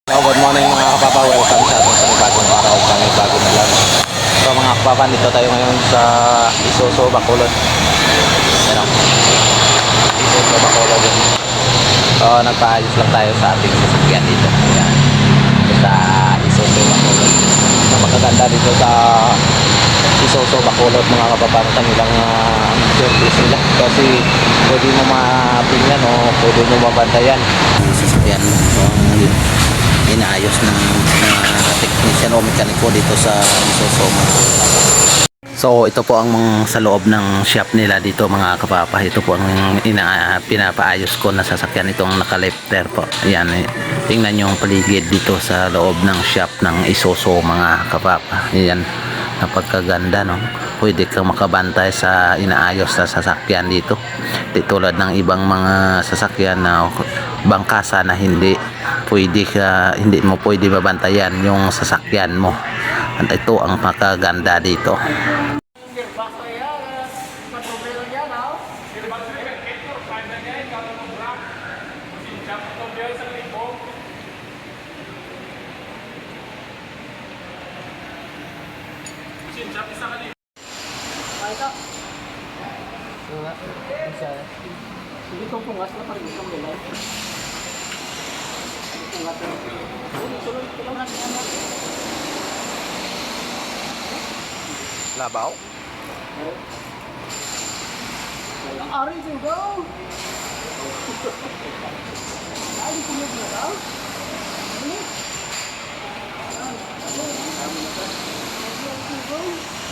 Good morning mga kapapa, welcome sa ating panibagong araw, panibagong vlog. So mga kapapa, dito tayo ngayon sa Isuzu Bacolod. Yan o, Isuzu Bacolod yun. So nagpaayos lang tayo sa ating sasakyan dito. Yan, sa Isuzu Bacolod. So makaganda dito sa Isuzu Bacolod mga kapapa, kanilang service nila. Kasi pwede mo mapinyan o pwede mo mabantayan sasakyan mo. So inaayos ng technician o mekaniko dito sa Isuzu. So ito po ang sa loob ng shop nila dito mga kapapa. Ito po ang pinapaayos ko na sasakyan, itong naka-lifter po. Ayan, tingnan nyo ang paligid dito sa loob ng shop ng Isuzu mga kapapa. Ayan, napagkaganda, no? Pwede kang makabantay sa inaayos sa sasakyan dito. Di tulad ng ibang mga sasakyan na bangkasa na hindi mo pwede mabantayan yung sasakyan mo. At ito ang makaganda dito. Hindi ko pungas na parin itong bilay. Pungas na. Tuloy ko lang natin ano. Labaw? Walang ari juga. Ay, kumod na daw. Ano? Ano? Ano?